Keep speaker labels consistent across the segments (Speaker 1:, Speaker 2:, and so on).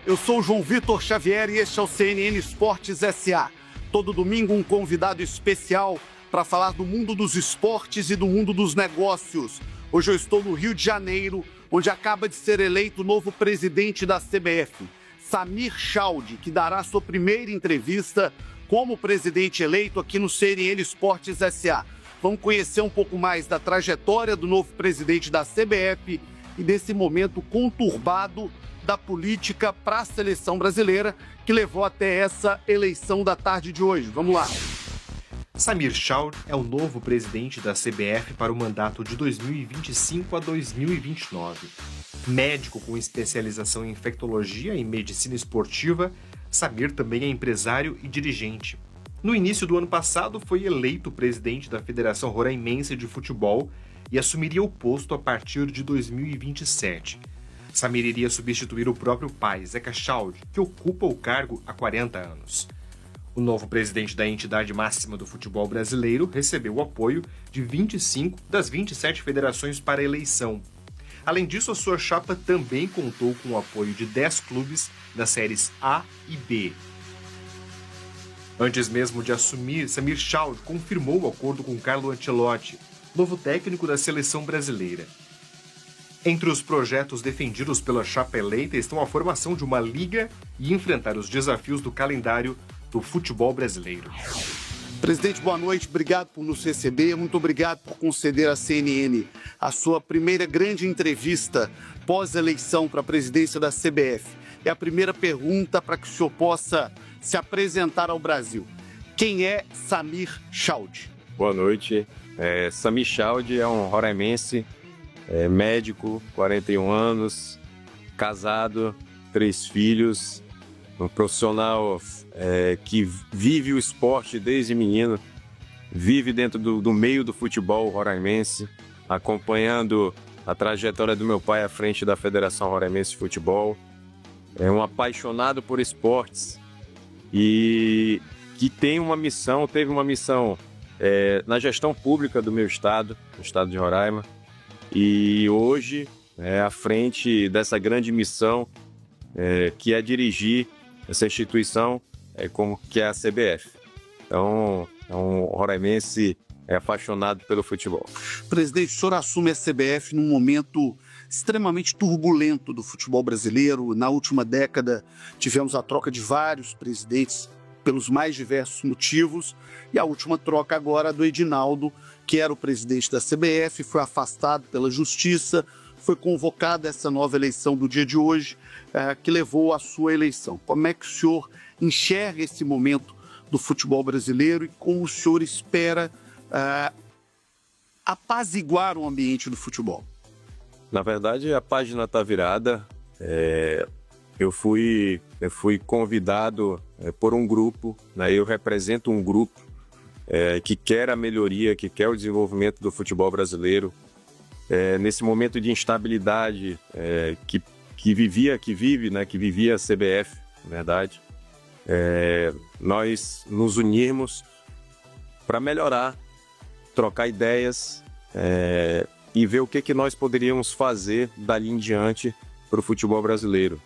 Speaker 1: Eu sou o João Vitor Xavier e este é o CNN Esportes SA. Todo domingo um convidado especial para falar do mundo dos esportes e do mundo dos negócios. Hoje eu estou no Rio de Janeiro, onde acaba de ser eleito o novo presidente da CBF, Samir Chaude, que dará sua primeira entrevista como presidente eleito aqui no CNN Esportes SA. Vamos conhecer um pouco mais da trajetória do novo presidente da CBF e desse momento conturbado da política para a seleção brasileira que levou até essa eleição da tarde de hoje. Vamos lá.
Speaker 2: Samir Chaude é o novo presidente da CBF para o mandato de 2025 a 2029. Médico com especialização em infectologia e medicina esportiva, Samir também é empresário e dirigente. No início do ano passado, foi eleito presidente da Federação Roraimense de Futebol e assumiria o posto a partir de 2027. Samir iria substituir o próprio pai, Zeca Chaude, que ocupa o cargo há 40 anos. O novo presidente da entidade máxima do futebol brasileiro recebeu o apoio de 25 das 27 federações para a eleição. Além disso, a sua chapa também contou com o apoio de 10 clubes das séries A e B. Antes mesmo de assumir, Samir Chaude confirmou o acordo com Carlo Ancelotti, novo técnico da seleção brasileira. Entre os projetos defendidos pela chapa eleita estão a formação de uma liga e enfrentar os desafios do calendário do futebol brasileiro.
Speaker 1: Presidente, boa noite. Obrigado por nos receber. Muito obrigado por conceder à CNN a sua primeira grande entrevista pós-eleição para a presidência da CBF. É a primeira pergunta para que o senhor possa se apresentar ao Brasil. Quem é Samir Chaude?
Speaker 3: Boa noite. Samir Chaude é um roraimense, médico, 41 anos, casado, 3 filhos, um profissional que vive o esporte desde menino, vive dentro do meio do futebol roraimense, acompanhando a trajetória do meu pai à frente da Federação Roraimense de Futebol. É um apaixonado por esportes e que teve uma missão na gestão pública do meu estado, no estado de Roraima, e hoje à frente dessa grande missão que é dirigir essa instituição que é a CBF. Então, é um roraimense apaixonado pelo futebol.
Speaker 1: Presidente, o senhor assume a CBF num momento extremamente turbulento do futebol brasileiro. Na última década, tivemos a troca de vários presidentes pelos mais diversos motivos, e a última troca agora do Edinaldo, que era o presidente da CBF, foi afastado pela Justiça, foi convocada essa nova eleição do dia de hoje, que levou à sua eleição. Como é que o senhor enxerga esse momento do futebol brasileiro e como o senhor espera apaziguar o ambiente do futebol?
Speaker 3: Na verdade, a página está virada. Eu fui convidado por um grupo, eu represento um grupo que quer a melhoria, que quer o desenvolvimento do futebol brasileiro. Nesse momento de instabilidade que vivia a CBF, na verdade, nós nos unirmos para melhorar, trocar ideias e ver o que nós poderíamos fazer dali em diante para o futebol brasileiro.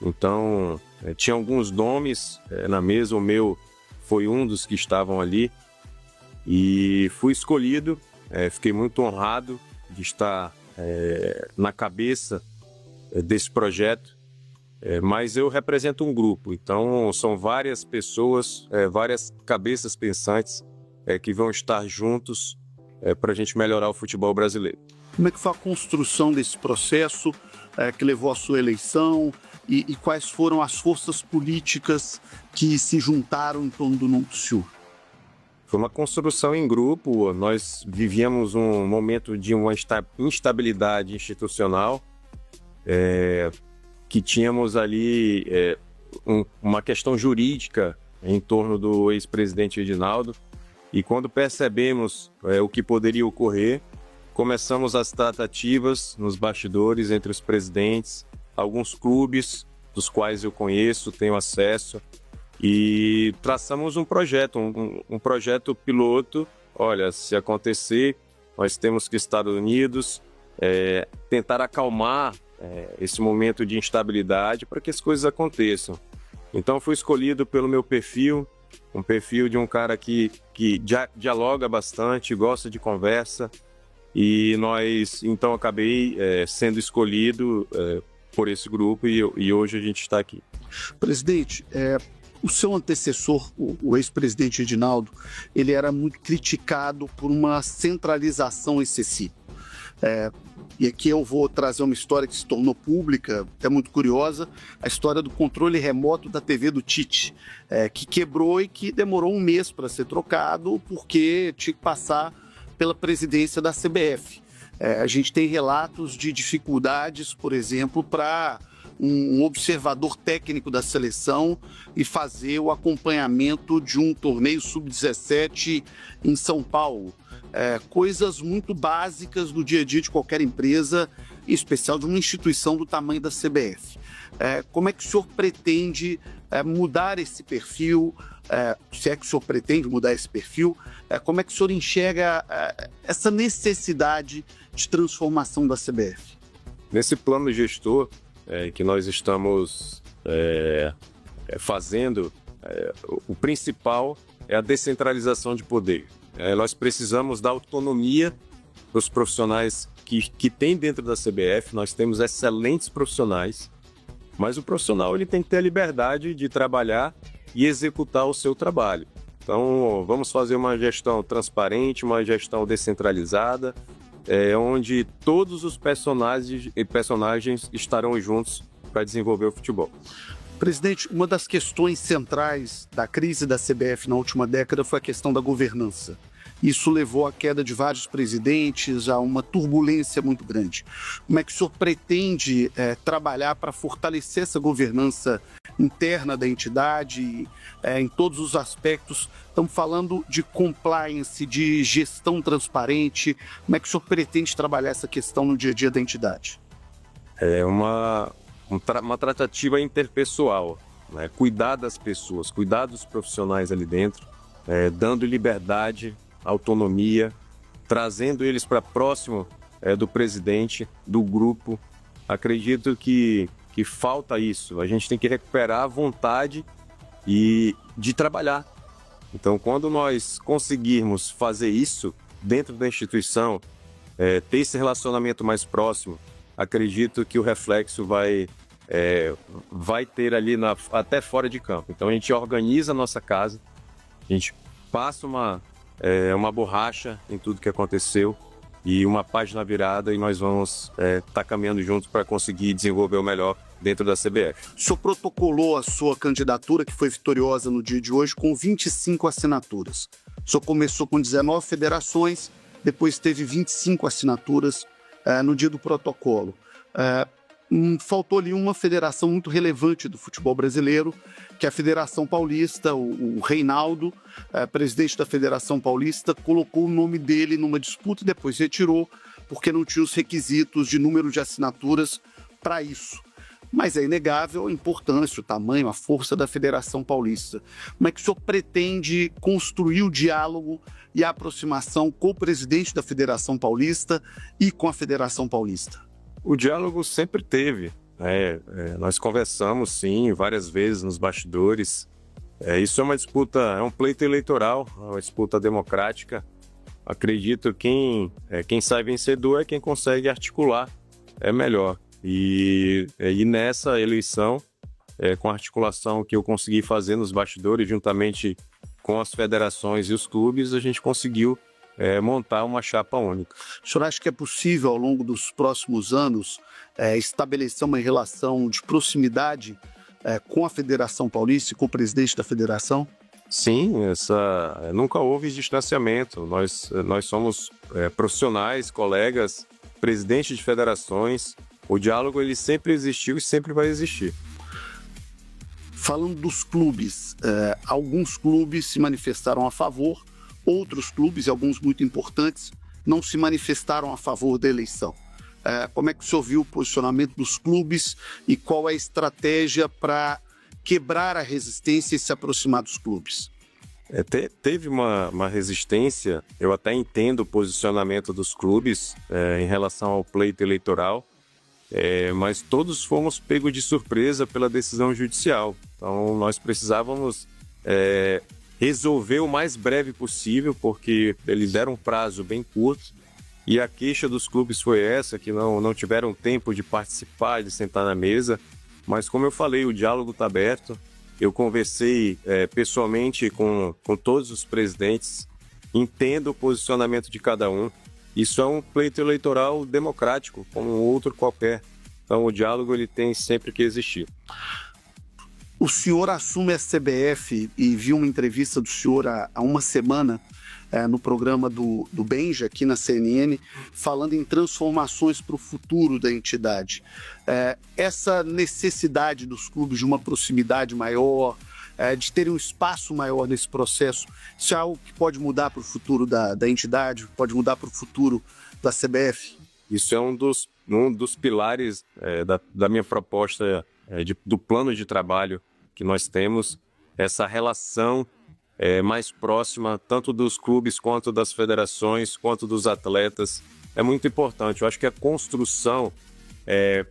Speaker 3: Então, tinha alguns nomes na mesa, o meu foi um dos que estavam ali e fui escolhido, fiquei muito honrado de estar na cabeça desse projeto, mas eu represento um grupo, então são várias pessoas, várias cabeças pensantes que vão estar juntos para a gente melhorar o futebol brasileiro.
Speaker 1: Como é que foi a construção desse processo que levou à sua eleição e quais foram as forças políticas que se juntaram em torno do nome do senhor?
Speaker 3: Foi uma construção em grupo. Nós vivíamos um momento de uma instabilidade institucional, que tínhamos ali uma questão jurídica em torno do ex-presidente Edinaldo, e quando percebemos o que poderia ocorrer, começamos as tratativas nos bastidores entre os presidentes, alguns clubes dos quais eu conheço, tenho acesso, e traçamos um projeto, um projeto piloto. Olha, se acontecer, nós temos que estar unidos, tentar acalmar esse momento de instabilidade para que as coisas aconteçam. Então fui escolhido pelo meu perfil, um perfil de um cara que dialoga bastante, gosta de conversa, e então acabei sendo escolhido por esse grupo e hoje a gente está aqui.
Speaker 1: Presidente, o seu antecessor, o ex-presidente Edinaldo, ele era muito criticado por uma centralização excessiva. E aqui eu vou trazer uma história que se tornou pública, até muito curiosa, a história do controle remoto da TV do Tite, que quebrou e que demorou um mês para ser trocado porque tinha que passar pela presidência da CBF. A gente tem relatos de dificuldades, por exemplo, para um observador técnico da seleção e fazer o acompanhamento de um torneio sub-17 em São Paulo. Coisas muito básicas do dia a dia de qualquer empresa, em especial de uma instituição do tamanho da CBF. Como é que o senhor pretende mudar esse perfil? Se é que o senhor pretende mudar esse perfil, como é que o senhor enxerga essa necessidade de transformação da CBF?
Speaker 3: Nesse plano gestor que nós estamos fazendo, o principal é a descentralização de poder. Nós precisamos dar autonomia para os profissionais que tem dentro da CBF. Nós temos excelentes profissionais, mas o profissional ele tem que ter a liberdade de trabalhar e executar o seu trabalho. Então, vamos fazer uma gestão transparente, uma gestão descentralizada, onde todos os personagens estarão juntos para desenvolver o futebol.
Speaker 1: Presidente, uma das questões centrais da crise da CBF na última década foi a questão da governança. Isso levou à queda de vários presidentes, a uma turbulência muito grande. Como é que o senhor pretende trabalhar para fortalecer essa governança interna da entidade, em todos os aspectos? Estamos falando de compliance, de gestão transparente. Como é que o senhor pretende trabalhar essa questão no dia a dia da entidade?
Speaker 3: É uma tratativa interpessoal, né? Cuidar das pessoas, cuidar dos profissionais ali dentro, dando liberdade, autonomia, trazendo eles para próximo do presidente, do grupo. Acredito que falta isso. A gente tem que recuperar a vontade de trabalhar. Então, quando nós conseguirmos fazer isso dentro da instituição, ter esse relacionamento mais próximo, acredito que o reflexo vai ter ali até fora de campo. Então, a gente organiza a nossa casa, a gente passa uma borracha em tudo que aconteceu e uma página virada, e nós vamos estar caminhando juntos para conseguir desenvolver o melhor dentro da CBF.
Speaker 1: O senhor protocolou a sua candidatura, que foi vitoriosa no dia de hoje, com 25 assinaturas. O senhor começou com 19 federações, depois teve 25 assinaturas no dia do protocolo. Faltou ali uma federação muito relevante do futebol brasileiro, que é a Federação Paulista. O Reinaldo, presidente da Federação Paulista, colocou o nome dele numa disputa e depois retirou, porque não tinha os requisitos de número de assinaturas para isso. Mas é inegável a importância, o tamanho, a força da Federação Paulista. Como é que o senhor pretende construir o diálogo e a aproximação com o presidente da Federação Paulista e com a Federação Paulista?
Speaker 3: O diálogo sempre teve. Nós conversamos, sim, várias vezes nos bastidores. Isso é uma disputa, é um pleito eleitoral, é uma disputa democrática. Acredito que quem sai vencedor é quem consegue articular melhor. E nessa eleição, com a articulação que eu consegui fazer nos bastidores, juntamente com as federações e os clubes, a gente conseguiu montar uma chapa única.
Speaker 1: O senhor acha que é possível, ao longo dos próximos anos, estabelecer uma relação de proximidade com a Federação Paulista e com o presidente da federação?
Speaker 3: Sim, nunca houve distanciamento. Nós somos profissionais, colegas, presidentes de federações. O diálogo ele sempre existiu e sempre vai existir.
Speaker 1: Falando dos clubes, alguns clubes se manifestaram a favor, outros clubes, e alguns muito importantes, não se manifestaram a favor da eleição. Como é que o senhor viu o posicionamento dos clubes e qual é a estratégia para quebrar a resistência e se aproximar dos clubes?
Speaker 3: Teve uma resistência. Eu até entendo o posicionamento dos clubes em relação ao pleito eleitoral. mas todos fomos pegos de surpresa pela decisão judicial. Então nós precisávamos resolver o mais breve possível, porque eles deram um prazo bem curto, e a queixa dos clubes foi essa, que não tiveram tempo de participar, de sentar na mesa. Mas como eu falei, o diálogo está aberto. Eu conversei pessoalmente com todos os presidentes, entendo o posicionamento de cada um. Isso é um pleito eleitoral democrático, como outro qualquer. Então o diálogo ele tem sempre que existir.
Speaker 1: O senhor assume a CBF e vi uma entrevista do senhor há uma semana no programa do Benja, aqui na CNN, falando em transformações para o futuro da entidade. Essa necessidade dos clubes de uma proximidade maior, de terem um espaço maior nesse processo, isso é algo que pode mudar para o futuro da entidade, pode mudar para o futuro da CBF?
Speaker 3: Isso é um dos pilares da minha proposta, do plano de trabalho que nós temos, essa relação mais próxima, tanto dos clubes, quanto das federações, quanto dos atletas. É muito importante. Eu acho que a construção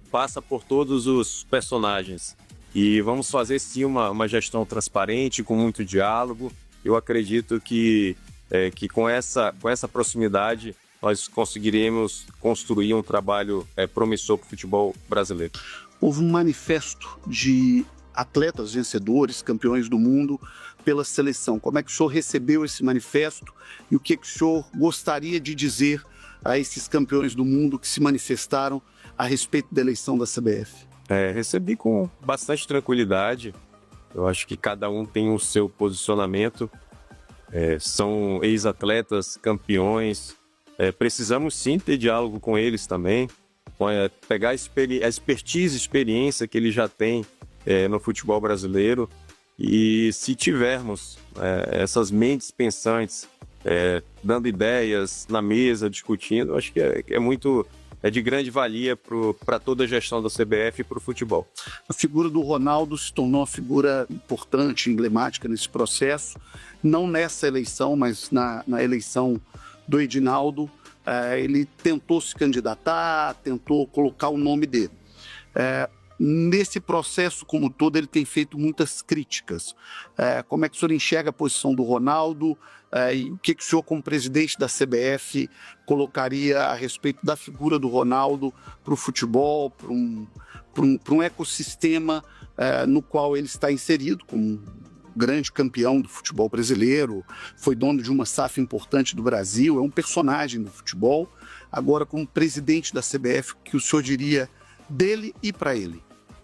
Speaker 3: passa por todos os personagens. E vamos fazer, sim, uma gestão transparente, com muito diálogo. Eu acredito que com essa proximidade nós conseguiremos construir um trabalho promissor para o futebol brasileiro.
Speaker 1: Houve um manifesto de atletas vencedores, campeões do mundo pela seleção. Como é que o senhor recebeu esse manifesto e o que o senhor gostaria de dizer a esses campeões do mundo que se manifestaram a respeito da eleição da CBF?
Speaker 3: Recebi com bastante tranquilidade. Eu acho que cada um tem o seu posicionamento. São ex-atletas, campeões. Precisamos sim ter diálogo com eles também, pegar a expertise, experiência que eles já têm no futebol brasileiro, e se tivermos essas mentes pensantes dando ideias na mesa, discutindo, acho que é de grande valia para toda a gestão da CBF e para o futebol.
Speaker 1: A figura do Ronaldo se tornou uma figura importante, emblemática nesse processo, não nessa eleição, mas na eleição do Edinaldo. Ele tentou se candidatar, tentou colocar o nome dele. Nesse processo como todo, ele tem feito muitas críticas. Como é que o senhor enxerga a posição do Ronaldo e o que o senhor, como presidente da CBF, colocaria a respeito da figura do Ronaldo para o futebol, para um ecossistema no qual ele está inserido, como grande campeão do futebol brasileiro, foi dono de uma SAF importante do Brasil, é um personagem do futebol. Agora, como presidente da CBF, o que o senhor diria dele e para ele?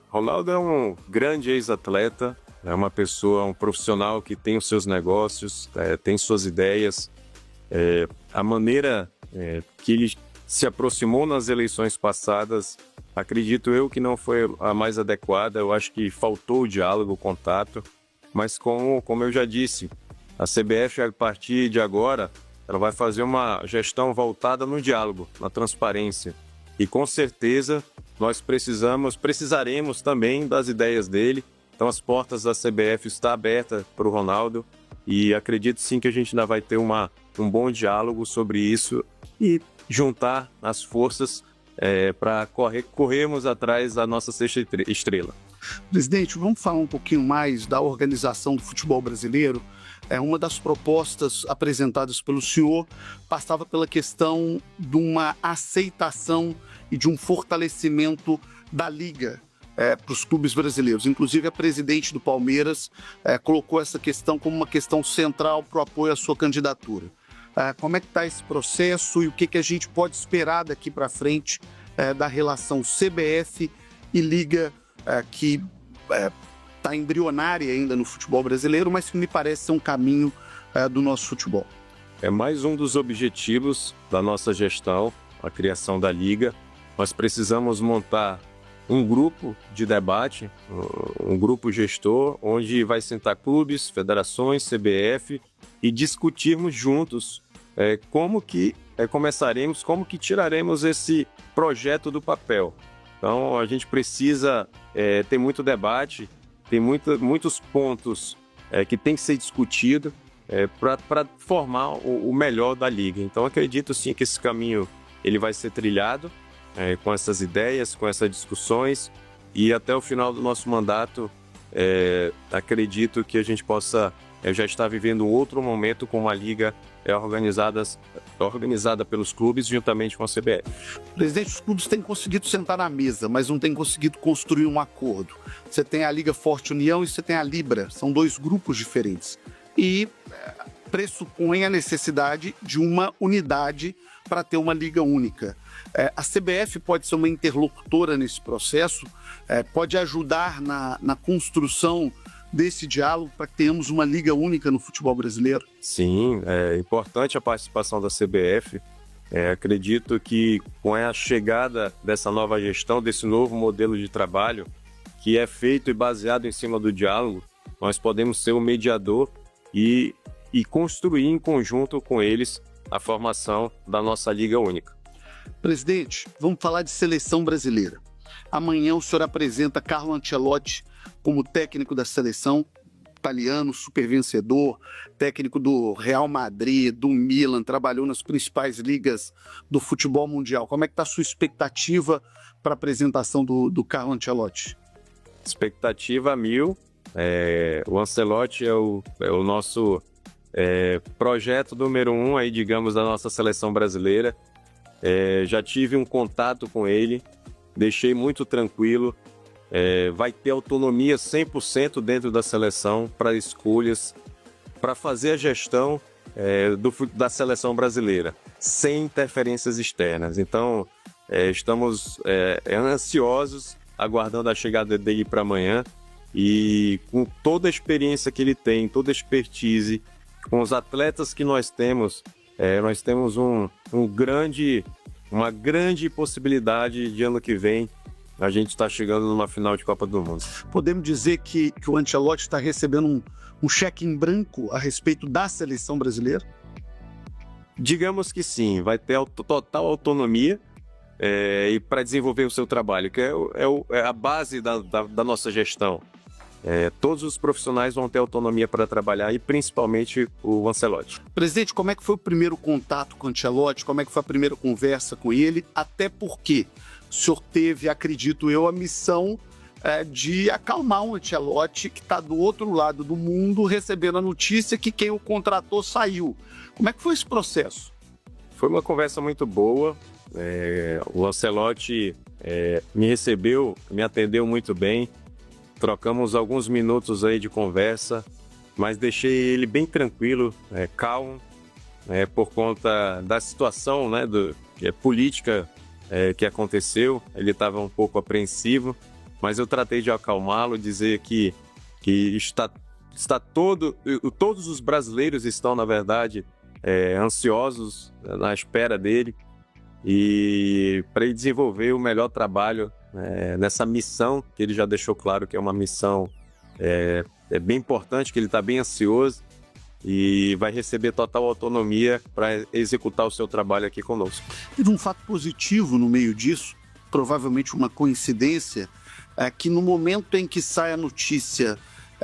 Speaker 3: Ronaldo é um grande ex-atleta, é uma pessoa, um profissional que tem os seus negócios, tem suas ideias. A maneira que ele se aproximou nas eleições passadas, acredito eu que não foi a mais adequada. Eu acho que faltou o diálogo, o contato. Mas como eu já disse, a CBF, a partir de agora, ela vai fazer uma gestão voltada no diálogo, na transparência. E com certeza nós precisaremos também das ideias dele. Então as portas da CBF estão abertas para o Ronaldo, e acredito sim que a gente ainda vai ter um bom diálogo sobre isso e juntar as forças para corrermos atrás da nossa sexta estrela.
Speaker 1: Presidente, vamos falar um pouquinho mais da organização do futebol brasileiro. Uma das propostas apresentadas pelo senhor passava pela questão de uma aceitação e de um fortalecimento da Liga para os clubes brasileiros. Inclusive, a presidente do Palmeiras colocou essa questão como uma questão central para o apoio à sua candidatura. Como é que está esse processo e o que a gente pode esperar daqui para frente da relação CBF e Liga, que está embrionária ainda no futebol brasileiro, mas que me parece ser um caminho do nosso futebol?
Speaker 3: É mais um dos objetivos da nossa gestão, a criação da Liga. Nós precisamos montar um grupo de debate, um grupo gestor, onde vai sentar clubes, federações, CBF, e discutirmos juntos como que tiraremos esse projeto do papel. Então a gente precisa ter muito debate, tem muitos pontos que tem que ser discutido para formar o melhor da Liga. Então acredito sim que esse caminho ele vai ser trilhado, com essas ideias, com essas discussões, e até o final do nosso mandato, acredito que a gente possa já estar vivendo um outro momento com uma liga organizada pelos clubes juntamente com a CBF.
Speaker 1: Presidente, os clubes têm conseguido sentar na mesa, mas não têm conseguido construir um acordo. Você tem a Liga Forte União e você tem a Libra, são dois grupos diferentes. E pressupõe a necessidade de uma unidade para ter uma liga única. A CBF pode ser uma interlocutora nesse processo, pode ajudar na construção desse diálogo para que tenhamos uma liga única no futebol brasileiro?
Speaker 3: Sim, é importante a participação da CBF. Acredito que com a chegada dessa nova gestão, desse novo modelo de trabalho, que é feito e baseado em cima do diálogo, nós podemos ser o mediador e construir em conjunto com eles a formação da nossa Liga Única.
Speaker 1: Presidente, vamos falar de seleção brasileira. Amanhã o senhor apresenta Carlo Ancelotti como técnico da seleção, italiano, super vencedor, técnico do Real Madrid, do Milan, trabalhou nas principais ligas do futebol mundial. Como é que está a sua expectativa para a apresentação do Carlo Ancelotti?
Speaker 3: Expectativa 1000. O Ancelotti é o nosso projeto número 1 aí, digamos, da nossa seleção brasileira. Já tive um contato com ele, deixei muito tranquilo. Vai ter autonomia 100% dentro da seleção para escolhas, para fazer a gestão da seleção brasileira, sem interferências externas. Então, estamos ansiosos, aguardando a chegada dele para amanhã, e com toda a experiência que ele tem, toda a expertise, com os atletas que nós temos uma grande possibilidade de ano que vem a gente está chegando numa final de Copa do Mundo.
Speaker 1: Podemos dizer que o Ancelotti está recebendo um cheque em branco a respeito da seleção brasileira?
Speaker 3: Digamos que sim, vai ter total autonomia e para desenvolver o seu trabalho, que é a base da nossa gestão. Todos os profissionais vão ter autonomia para trabalhar, e principalmente o Ancelotti.
Speaker 1: Presidente, como é que foi o primeiro contato com o Ancelotti? Como é que foi a primeira conversa com ele? Até porque o senhor teve, acredito eu, a missão de acalmar o Ancelotti, que está do outro lado do mundo, recebendo a notícia que quem o contratou saiu. Como é que foi esse processo?
Speaker 3: Foi uma conversa muito boa. O Ancelotti me recebeu, me atendeu muito bem. Trocamos alguns minutos aí de conversa, mas deixei ele bem tranquilo, calmo, por conta da situação, política que aconteceu. Ele estava um pouco apreensivo, mas eu tratei de acalmá-lo, dizer que todos os brasileiros estão, na verdade, ansiosos na espera dele, e para ele desenvolver o melhor trabalho nessa missão, que ele já deixou claro que é uma missão bem importante, que ele está bem ansioso e vai receber total autonomia para executar o seu trabalho aqui conosco.
Speaker 1: Teve um fato positivo no meio disso, provavelmente uma coincidência, que no momento em que sai a notícia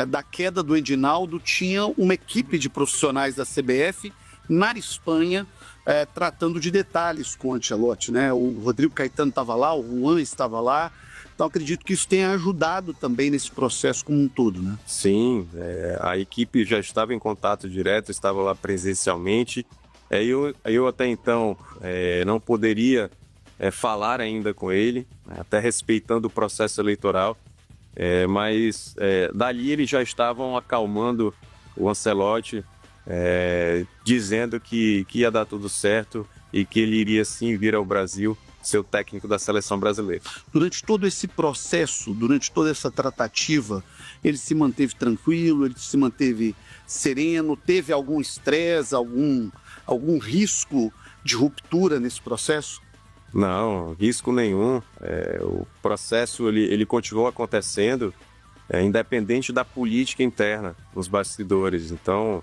Speaker 1: da queda do Edinaldo, tinha uma equipe de profissionais da CBF na Espanha, tratando de detalhes com o Ancelotti, né? O Rodrigo Caetano estava lá, o Juan estava lá, então acredito que isso tenha ajudado também nesse processo como um todo, né?
Speaker 3: Sim, a equipe já estava em contato direto, estava lá presencialmente. Eu até então não poderia falar ainda com ele, até respeitando o processo eleitoral, mas dali eles já estavam acalmando o Ancelotti, dizendo que ia dar tudo certo e que ele iria sim vir ao Brasil ser o técnico da seleção brasileira.
Speaker 1: Durante todo esse processo, durante toda essa tratativa, ele se manteve tranquilo, ele se manteve sereno, teve algum estresse, algum risco de ruptura nesse processo?
Speaker 3: Não, risco nenhum. O processo ele continuou acontecendo, independente da política interna nos bastidores. Então,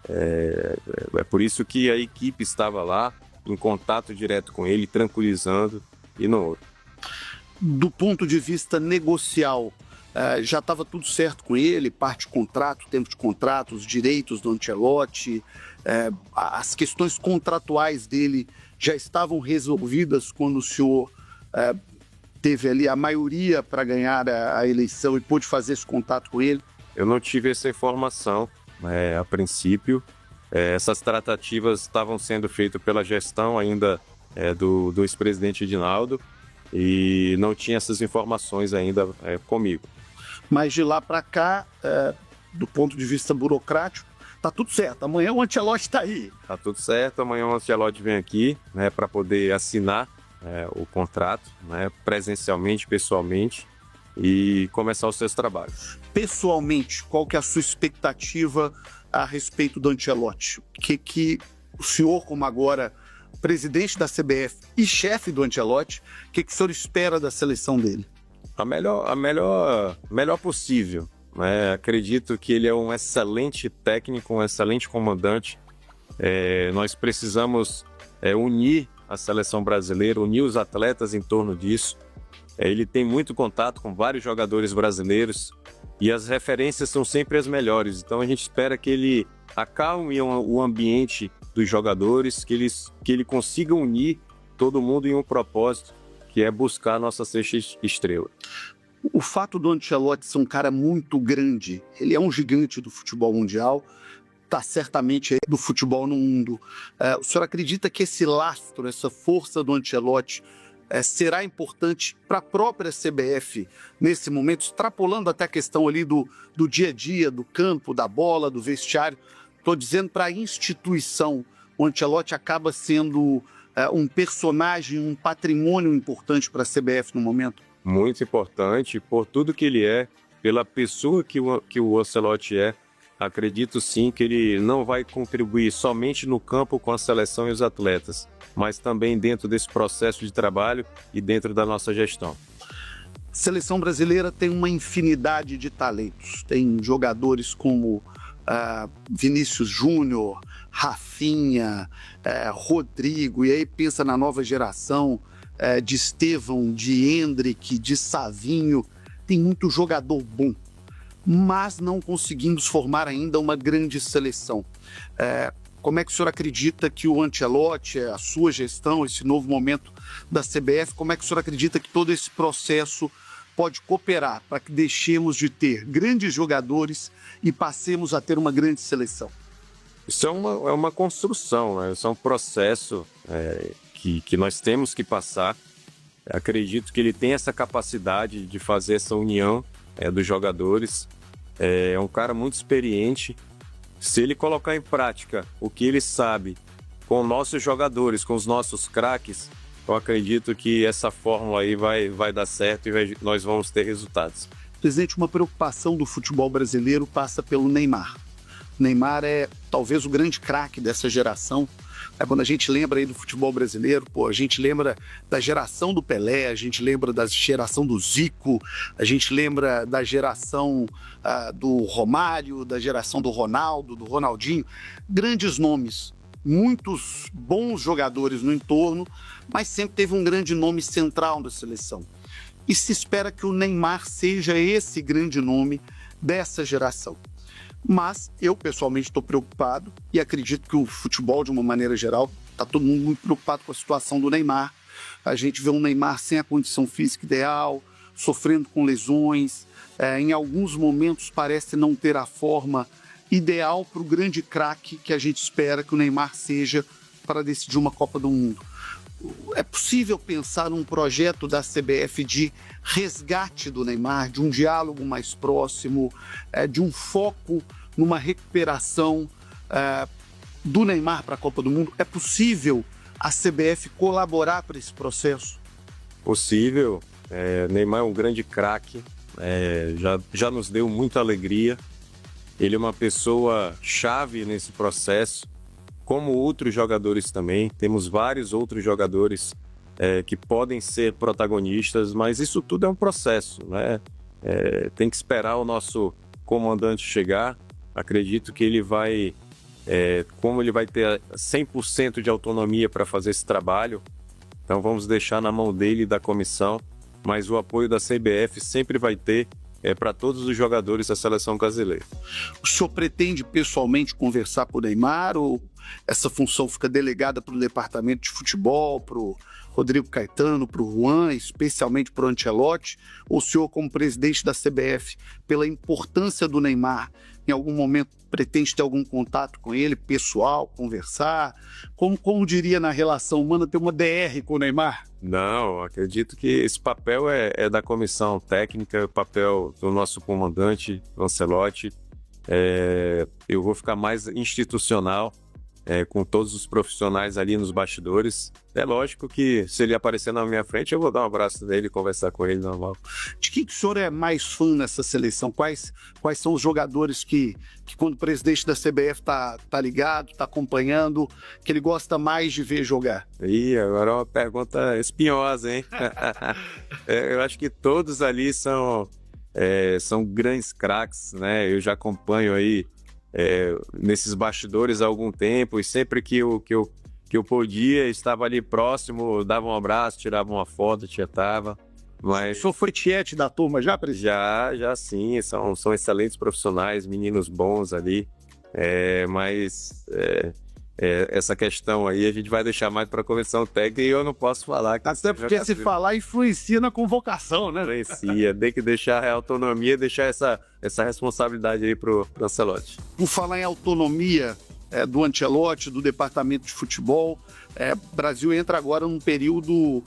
Speaker 3: é por isso que a equipe estava lá, em contato direto com ele, tranquilizando e no outro.
Speaker 1: Do ponto de vista negocial, já estava tudo certo com ele? Parte de contrato, tempo de contrato, os direitos do Ancelotti, as questões contratuais dele já estavam resolvidas quando o senhor teve ali a maioria para ganhar a eleição e pôde fazer esse contato com ele?
Speaker 3: Eu não tive essa informação a princípio. Essas tratativas estavam sendo feitas pela gestão ainda do ex-presidente Edinaldo e não tinha essas informações ainda comigo.
Speaker 1: Mas de lá para cá, do ponto de vista burocrático, tá tudo certo. Amanhã o Ancelotti está aí.
Speaker 3: Tá tudo certo. Amanhã o Ancelotti vem aqui, para poder assinar o contrato, presencialmente, pessoalmente, e começar os seus trabalhos.
Speaker 1: Pessoalmente, qual que é a sua expectativa a respeito do Ancelotti? O que o senhor, como agora presidente da CBF e chefe do Ancelotti, o que o senhor espera da seleção dele?
Speaker 3: A melhor possível. Acredito que ele é um excelente técnico, um excelente comandante. Nós precisamos unir a seleção brasileira, unir os atletas em torno disso. Ele tem muito contato com vários jogadores brasileiros e as referências são sempre as melhores. Então a gente espera que ele acalme o ambiente dos jogadores, que ele consiga unir todo mundo em um propósito, que é buscar a nossa sexta estrela.
Speaker 1: O fato do Ancelotti ser um cara muito grande, ele é um gigante do futebol mundial, está certamente aí do futebol no mundo. O senhor acredita que esse lastro, essa força do Ancelotti será importante para a própria CBF nesse momento, extrapolando até a questão ali do dia a dia, do campo, da bola, do vestiário? Estou dizendo para a instituição, o Ancelotti acaba sendo um personagem, um patrimônio importante para a CBF no momento?
Speaker 3: Muito importante, por tudo que ele é, pela pessoa que o Ancelotti é. Acredito sim que ele não vai contribuir somente no campo com a seleção e os atletas, mas também dentro desse processo de trabalho e dentro da nossa gestão.
Speaker 1: A seleção brasileira tem uma infinidade de talentos. Tem jogadores como Vinícius Júnior, Rafinha, Rodrigo, e aí pensa na nova geração de Estevão, de Endrick, de Savinho. Tem muito jogador bom, mas não conseguimos formar ainda uma grande seleção. Como é que o senhor acredita que o Ancelotti, a sua gestão, esse novo momento da CBF, como é que o senhor acredita que todo esse processo pode cooperar para que deixemos de ter grandes jogadores e passemos a ter uma grande seleção?
Speaker 3: Isso é uma construção, Isso é um processo que nós temos que passar. Acredito que ele tem essa capacidade de fazer essa união dos jogadores. É um cara muito experiente. Se ele colocar em prática o que ele sabe com nossos jogadores, com os nossos craques, eu acredito que essa fórmula aí vai dar certo e nós vamos ter resultados.
Speaker 1: Presidente, uma preocupação do futebol brasileiro passa pelo Neymar. Neymar é talvez o grande craque dessa geração. Quando a gente lembra aí do futebol brasileiro, a gente lembra da geração do Pelé, a gente lembra da geração do Zico, a gente lembra da geração do Romário, da geração do Ronaldo, do Ronaldinho. Grandes nomes, muitos bons jogadores no entorno, mas sempre teve um grande nome central da seleção. E se espera que o Neymar seja esse grande nome dessa geração. Mas eu, pessoalmente, estou preocupado e acredito que o futebol, de uma maneira geral, está todo mundo muito preocupado com a situação do Neymar. A gente vê um Neymar sem a condição física ideal, sofrendo com lesões, em alguns momentos parece não ter a forma ideal para o grande craque que a gente espera que o Neymar seja para decidir uma Copa do Mundo. É possível pensar num projeto da CBF de resgate do Neymar, de um diálogo mais próximo, de um foco numa recuperação do Neymar para a Copa do Mundo? É possível a CBF colaborar para esse processo?
Speaker 3: Possível. Neymar é um grande craque, já nos deu muita alegria. Ele é uma pessoa chave nesse processo, como outros jogadores também. Temos vários outros jogadores que podem ser protagonistas, mas isso tudo é um processo, tem que esperar o nosso comandante chegar. Acredito que ele vai, como ele vai ter 100% de autonomia para fazer esse trabalho, então vamos deixar na mão dele e da comissão, mas o apoio da CBF sempre vai ter para todos os jogadores da seleção brasileira.
Speaker 1: O senhor pretende pessoalmente conversar com o Neymar ou essa função fica delegada para o departamento de futebol, para o Rodrigo Caetano, para o Juan, especialmente para o Ancelotti, ou o senhor, como presidente da CBF, pela importância do Neymar, em algum momento pretende ter algum contato com ele, pessoal, conversar? Como diria na relação humana, ter uma DR com o Neymar?
Speaker 3: Não, acredito que esse papel é da comissão técnica, o papel do nosso comandante, Ancelotti. Eu vou ficar mais institucional, com todos os profissionais ali nos bastidores. É lógico que se ele aparecer na minha frente, eu vou dar um abraço nele e conversar com ele normal.
Speaker 1: De quem que o senhor é mais fã nessa seleção? Quais são os jogadores que quando o presidente da CBF tá ligado, tá acompanhando, que ele gosta mais de ver jogar?
Speaker 3: Ih, agora é uma pergunta espinhosa, hein? Eu acho que todos ali são grandes craques, né? Eu já acompanho aí nesses bastidores há algum tempo, e sempre que eu podia, estava ali próximo, dava um abraço, tirava uma foto, tietava. Mas
Speaker 1: o senhor foi tiete da turma já, presidente?
Speaker 3: Já sim, são excelentes profissionais, meninos bons ali, mas essa questão aí a gente vai deixar mais para a comissão técnica e eu não posso falar.
Speaker 1: Até porque se falar influencia na convocação, né?
Speaker 3: Influencia, tem que deixar a autonomia, deixar essa responsabilidade aí pro Ancelotti.
Speaker 1: Por falar em autonomia do Ancelotti, do departamento de futebol, o Brasil entra agora num período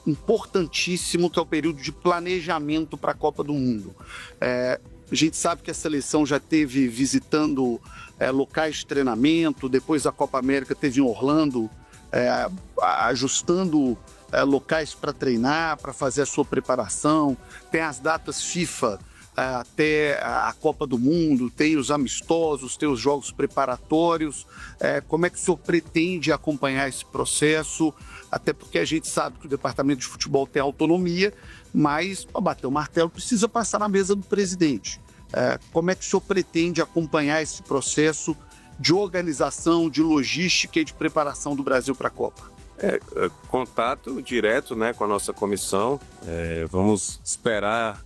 Speaker 1: importantíssimo, que é o período de planejamento para a Copa do Mundo. A gente sabe que a seleção já teve visitando locais de treinamento, depois a Copa América teve em Orlando, ajustando locais para treinar, para fazer a sua preparação. Tem as datas FIFA até a Copa do Mundo, tem os amistosos, tem os jogos preparatórios. Como é que o senhor pretende acompanhar esse processo? Até porque a gente sabe que o departamento de futebol tem autonomia, mas para bater o martelo precisa passar na mesa do presidente. Como é que o senhor pretende acompanhar esse processo de organização, de logística e de preparação do Brasil para a Copa?
Speaker 3: Contato direto, né, com a nossa comissão. Vamos esperar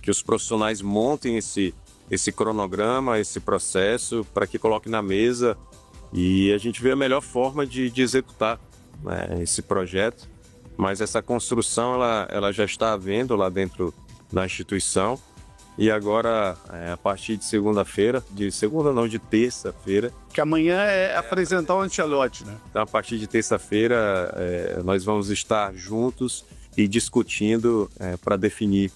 Speaker 3: que os profissionais montem esse cronograma, esse processo, para que coloquem na mesa e a gente vê a melhor forma de executar, né, esse projeto. Mas essa construção ela já está havendo lá dentro da instituição. E agora, a partir de segunda-feira, de terça-feira...
Speaker 1: Que amanhã é apresentar o Ancelotti, né?
Speaker 3: Então, a partir de terça-feira, nós vamos estar juntos e discutindo para definir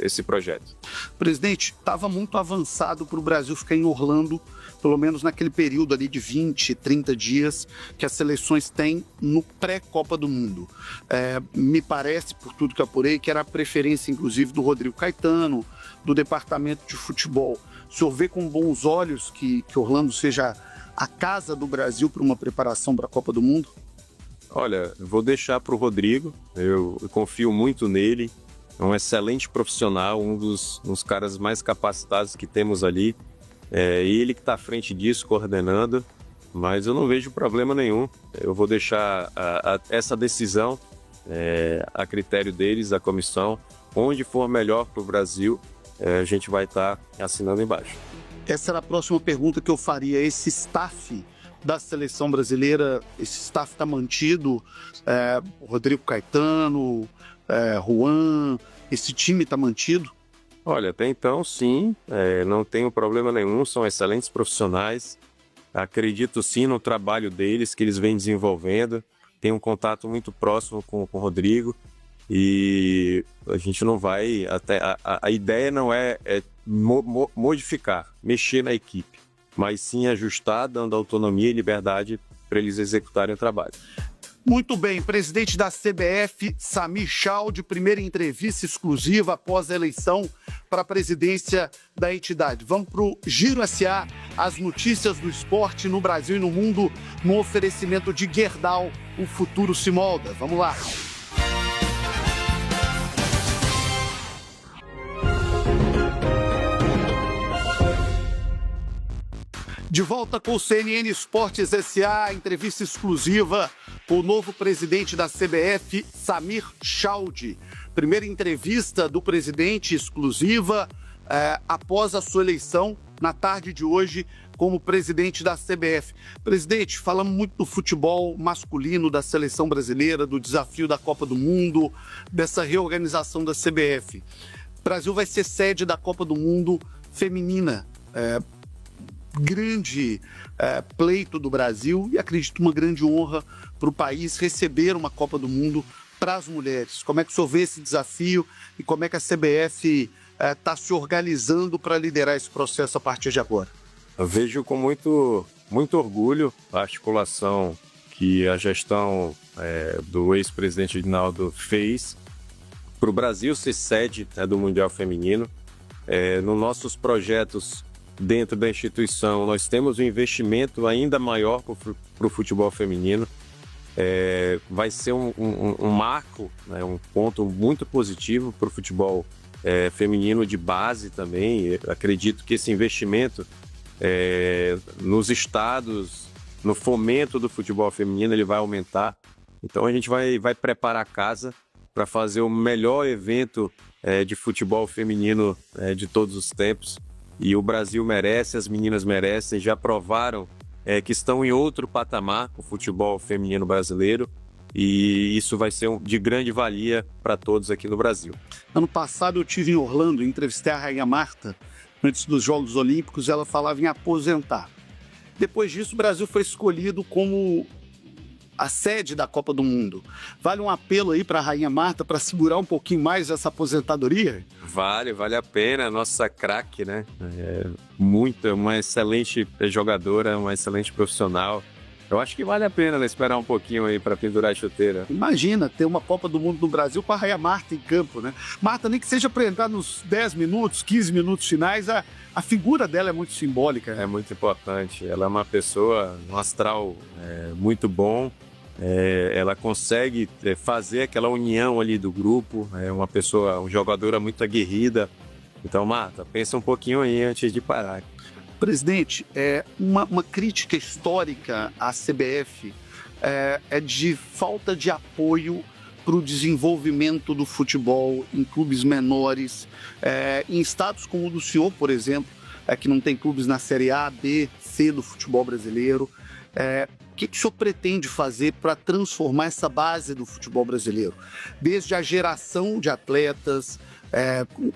Speaker 3: esse projeto.
Speaker 1: Presidente, estava muito avançado para o Brasil ficar em Orlando, pelo menos naquele período ali de 20, 30 dias que as seleções têm no pré-Copa do Mundo. Me parece, por tudo que eu apurei, que era a preferência, inclusive, do Rodrigo Caetano, do departamento de futebol. O senhor vê com bons olhos que Orlando seja a casa do Brasil para uma preparação para a Copa do Mundo?
Speaker 3: Olha, vou deixar para o Rodrigo, eu confio muito nele. É um excelente profissional, um dos caras mais capacitados que temos ali. Ele que está à frente disso, coordenando, mas eu não vejo problema nenhum. Eu vou deixar essa decisão a critério deles, a comissão. Onde for melhor para o Brasil, a gente vai estar assinando embaixo.
Speaker 1: Essa era a próxima pergunta que eu faria. Esse staff da seleção brasileira, esse staff está mantido? Rodrigo Caetano, Juan, esse time está mantido?
Speaker 3: Olha, até então sim, não tenho problema nenhum, são excelentes profissionais, acredito sim no trabalho deles, que eles vêm desenvolvendo, tenho um contato muito próximo com o Rodrigo e a gente não vai, a ideia não é modificar, mexer na equipe, mas sim ajustar, dando autonomia e liberdade para eles executarem o trabalho.
Speaker 1: Muito bem, presidente da CBF, Samir Chaude, primeira entrevista exclusiva após a eleição para a presidência da entidade. Vamos para o Giro SA, as notícias do esporte no Brasil e no mundo, no oferecimento de Gerdau, o futuro se molda. Vamos lá. De volta com o CNN Esportes SA, entrevista exclusiva com o novo presidente da CBF, Samir Chaude. Primeira entrevista do presidente exclusiva após a sua eleição, na tarde de hoje, como presidente da CBF. Presidente, falamos muito do futebol masculino, da seleção brasileira, do desafio da Copa do Mundo, dessa reorganização da CBF. O Brasil vai ser sede da Copa do Mundo feminina. Grande pleito do Brasil e acredito uma grande honra para o país receber uma Copa do Mundo para as mulheres. Como é que o senhor vê esse desafio e como é que a CBF está se organizando para liderar esse processo a partir de agora?
Speaker 3: Eu vejo com muito orgulho a articulação que a gestão do ex-presidente Edinaldo fez para o Brasil ser sede do Mundial Feminino. Nos nossos projetos dentro da instituição, nós temos um investimento ainda maior para o futebol feminino. Vai ser um marco, né, um ponto muito positivo para o futebol feminino de base também. Eu acredito que esse investimento nos estados, no fomento do futebol feminino, ele vai aumentar. Então a gente vai preparar a casa para fazer o melhor evento de futebol feminino de todos os tempos. E o Brasil merece, as meninas merecem, já provaram que estão em outro patamar, o futebol feminino brasileiro, e isso vai ser de grande valia para todos aqui no Brasil.
Speaker 1: Ano passado eu estive em Orlando, entrevistei a Rainha Marta, antes dos Jogos Olímpicos, ela falava em aposentar. Depois disso, o Brasil foi escolhido como a sede da Copa do Mundo. Vale um apelo aí para a Rainha Marta para segurar um pouquinho mais essa aposentadoria?
Speaker 3: Vale a pena, nossa craque, né? Uma excelente jogadora, uma excelente profissional. Eu acho que vale a pena, né, esperar um pouquinho aí para pendurar a chuteira.
Speaker 1: Imagina ter uma Copa do Mundo no Brasil com a Rainha Marta em campo, né? Marta, nem que seja para entrar nos 10 minutos, 15 minutos finais, a figura dela é muito simbólica.
Speaker 3: É muito importante. Ela é uma pessoa, um astral muito bom. Ela consegue fazer aquela união ali do grupo. É uma pessoa, uma jogadora muito aguerrida. Então, Marta, pensa um pouquinho aí antes de parar.
Speaker 1: Presidente, uma crítica histórica à CBF é de falta de apoio para o desenvolvimento do futebol em clubes menores, em estados como o do senhor, por exemplo, que não tem clubes na Série A, B, C do futebol brasileiro. O que o senhor pretende fazer para transformar essa base do futebol brasileiro? Desde a geração de atletas,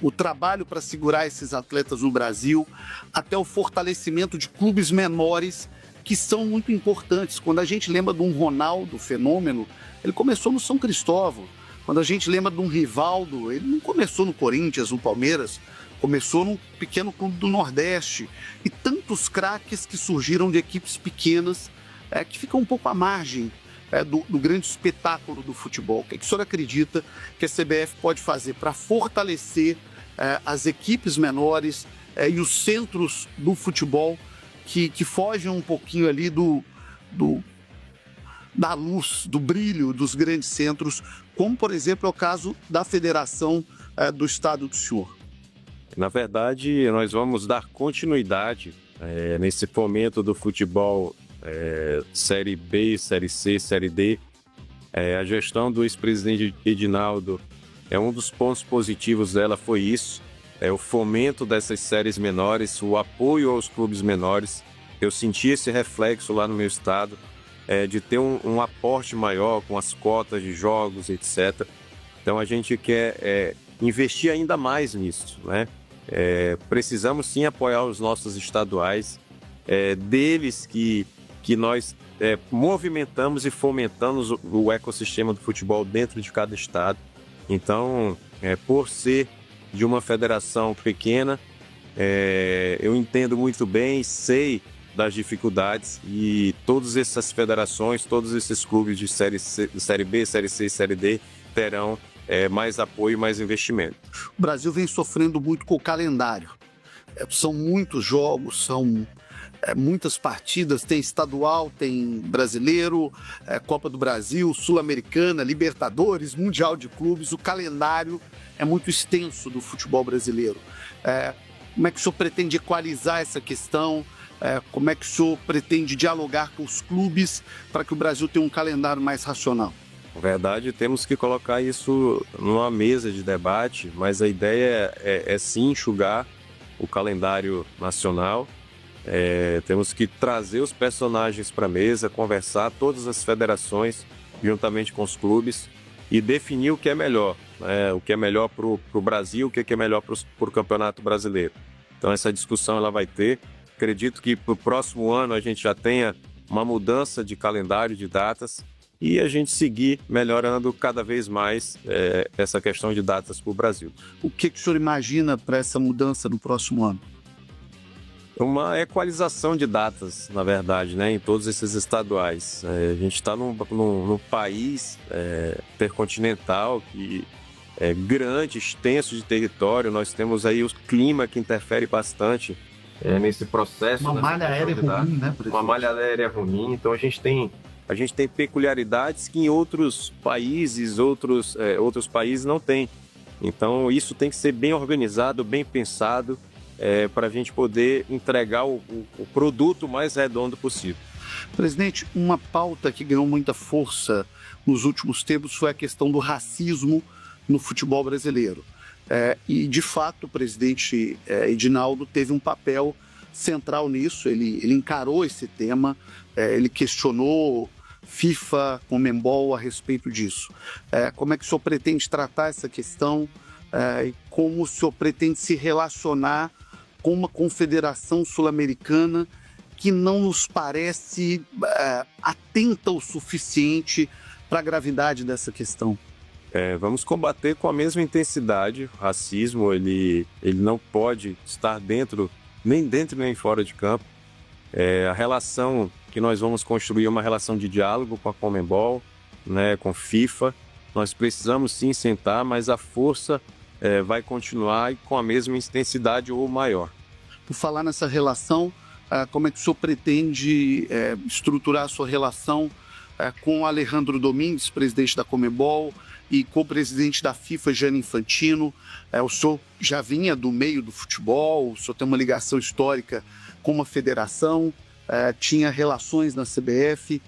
Speaker 1: o trabalho para segurar esses atletas no Brasil, até o fortalecimento de clubes menores que são muito importantes. Quando a gente lembra de um Ronaldo fenômeno, ele começou no São Cristóvão. Quando a gente lembra de um Rivaldo, ele não começou no Corinthians, no Palmeiras, começou num pequeno clube do Nordeste. E tantos craques que surgiram de equipes pequenas que ficam um pouco à margem do grande espetáculo do futebol. O que o senhor acredita que a CBF pode fazer para fortalecer as equipes menores e os centros do futebol que fogem um pouquinho ali da luz, do brilho dos grandes centros, como, por exemplo, é o caso da Federação do Estado do senhor?
Speaker 3: Na verdade, nós vamos dar continuidade nesse fomento do futebol Série B, Série C, Série D. A gestão do ex-presidente Edinaldo, um dos pontos positivos dela foi isso, o fomento dessas séries menores, o apoio aos clubes menores. Eu senti esse reflexo lá no meu estado, de ter um aporte maior com as cotas de jogos, etc. Então a gente quer investir ainda mais nisso, né? Precisamos sim apoiar os nossos estaduais, deles que nós movimentamos e fomentamos o ecossistema do futebol dentro de cada estado. Então, por ser de uma federação pequena, eu entendo muito bem, sei das dificuldades, e todas essas federações, todos esses clubes de Série B, Série C e Série D terão mais apoio, mais investimento.
Speaker 1: O Brasil vem sofrendo muito com o calendário. São muitos jogos, são muitas partidas, tem estadual, tem brasileiro, Copa do Brasil, Sul-Americana, Libertadores, Mundial de Clubes. O calendário é muito extenso do futebol brasileiro. Como é que o senhor pretende equalizar essa questão? Como é que o senhor pretende dialogar com os clubes para que o Brasil tenha um calendário mais racional?
Speaker 3: Na verdade, temos que colocar isso numa mesa de debate, mas a ideia é sim enxugar o calendário nacional. Temos que trazer os personagens para a mesa, conversar, todas as federações, juntamente com os clubes, e definir o que é melhor, né? O que é melhor para o Brasil, o que é melhor para o Campeonato Brasileiro. Então essa discussão ela vai ter. Acredito que para o próximo ano a gente já tenha uma mudança de calendário, de datas, e a gente seguir melhorando cada vez mais essa questão de datas para o Brasil.
Speaker 1: O que o senhor imagina para essa mudança no próximo ano?
Speaker 3: Uma equalização de datas, na verdade, né, em todos esses estaduais. A gente está num país intercontinental que é grande, extenso de território. Nós temos aí o clima que interfere bastante nesse processo.
Speaker 1: Uma malha aérea ruim, né, presidente?
Speaker 3: Uma malha aérea ruim. Então a gente tem peculiaridades que em outros países, outros países não têm. Então isso tem que ser bem organizado, bem pensado, para a gente poder entregar o produto mais redondo possível.
Speaker 1: Presidente, uma pauta que ganhou muita força nos últimos tempos foi a questão do racismo no futebol brasileiro. E, de fato, o presidente Edinaldo teve um papel central nisso, ele encarou esse tema, ele questionou FIFA, Conmebol a respeito disso. Como é que o senhor pretende tratar essa questão e como o senhor pretende se relacionar com uma confederação sul-americana que não nos parece atenta o suficiente para a gravidade dessa questão?
Speaker 3: Vamos combater com a mesma intensidade. O racismo ele não pode estar nem dentro nem fora de campo. A relação que nós vamos construir é uma relação de diálogo com a Conmebol, né, com FIFA. Nós precisamos sim sentar, mas a força vai continuar com a mesma intensidade ou maior.
Speaker 1: Por falar nessa relação, como é que o senhor pretende estruturar a sua relação com o Alejandro Domingues, presidente da Conmebol, e co-presidente da FIFA, Gianni Infantino? O senhor já vinha do meio do futebol, o senhor tem uma ligação histórica com uma federação, tinha relações na CBF.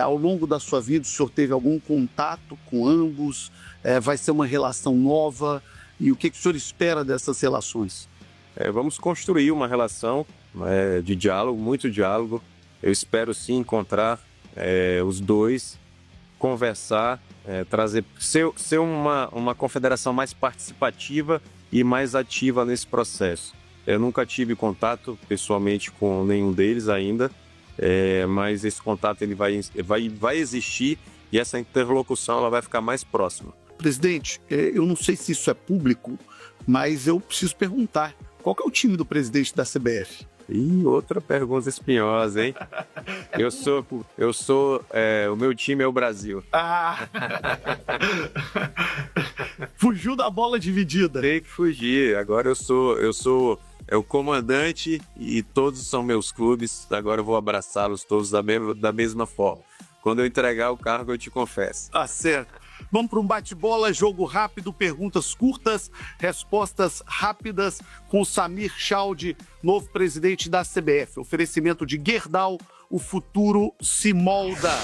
Speaker 1: Ao longo da sua vida, o senhor teve algum contato com ambos? Vai ser uma relação nova? E o que o senhor espera dessas relações?
Speaker 3: Vamos construir uma relação de diálogo, muito diálogo. Eu espero sim encontrar os dois, conversar, ser uma confederação mais participativa e mais ativa nesse processo. Eu nunca tive contato pessoalmente com nenhum deles ainda, mas esse contato ele vai existir e essa interlocução ela vai ficar mais próxima.
Speaker 1: Presidente, eu não sei se isso é público, mas eu preciso perguntar. Qual que é o time do presidente da CBF?
Speaker 3: Outra pergunta espinhosa, hein? O meu time é o Brasil.
Speaker 1: Fugiu da bola dividida.
Speaker 3: Tem que fugir. Agora eu sou o comandante e todos são meus clubes. Agora eu vou abraçá-los todos da mesma forma. Quando eu entregar o cargo, eu te confesso.
Speaker 1: Tá certo. Vamos para um bate-bola, jogo rápido, perguntas curtas, respostas rápidas com o Samir Chaldi, novo presidente da CBF. Oferecimento de Gerdau, o futuro se molda.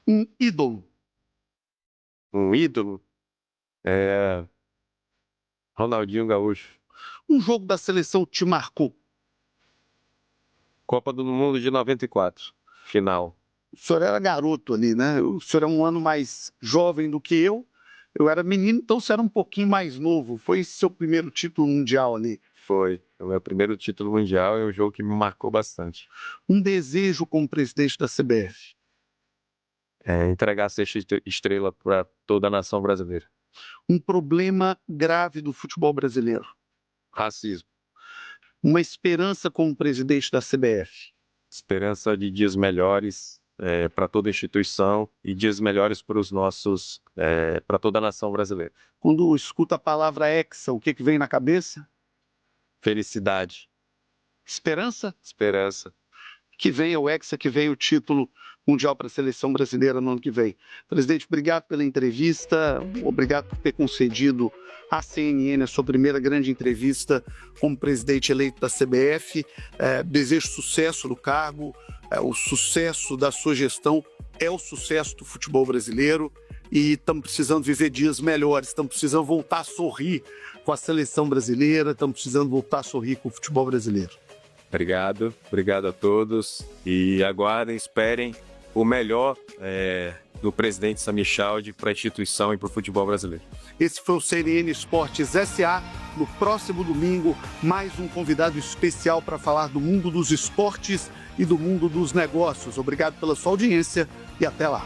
Speaker 1: Um ídolo.
Speaker 3: Um ídolo? Ronaldinho Gaúcho.
Speaker 1: Um jogo da seleção te marcou?
Speaker 3: Copa do Mundo de 94, final.
Speaker 1: O senhor era garoto ali, né? O senhor é um ano mais jovem do que eu. Eu era menino, então você era um pouquinho mais novo. Foi esse seu primeiro título mundial ali?
Speaker 3: Foi. O meu primeiro título mundial é um jogo que me marcou bastante.
Speaker 1: Um desejo como presidente da CBF?
Speaker 3: Entregar a sexta estrela para toda a nação brasileira.
Speaker 1: Um problema grave do futebol brasileiro?
Speaker 3: Racismo.
Speaker 1: Uma esperança como presidente da CBF?
Speaker 3: Esperança de dias melhores para toda a instituição e dias melhores para toda a nação brasileira.
Speaker 1: Quando escuta a palavra hexa, o que vem na cabeça?
Speaker 3: Felicidade.
Speaker 1: Esperança?
Speaker 3: Esperança.
Speaker 1: Que venha o hexa, que venha o título mundial para a seleção brasileira no ano que vem. Presidente, obrigado pela entrevista, obrigado por ter concedido à CNN a sua primeira grande entrevista como presidente eleito da CBF. Desejo sucesso no cargo, o sucesso da sua gestão é o sucesso do futebol brasileiro. e estamos precisando viver dias melhores, estamos precisando voltar a sorrir com a seleção brasileira, estamos precisando voltar a sorrir com o futebol brasileiro.
Speaker 3: Obrigado a todos e aguardem, esperem o melhor do presidente Samir Chaude para a instituição e para o futebol brasileiro.
Speaker 1: Esse foi o CNN Esportes SA. No próximo domingo, mais um convidado especial para falar do mundo dos esportes e do mundo dos negócios. Obrigado pela sua audiência e até lá.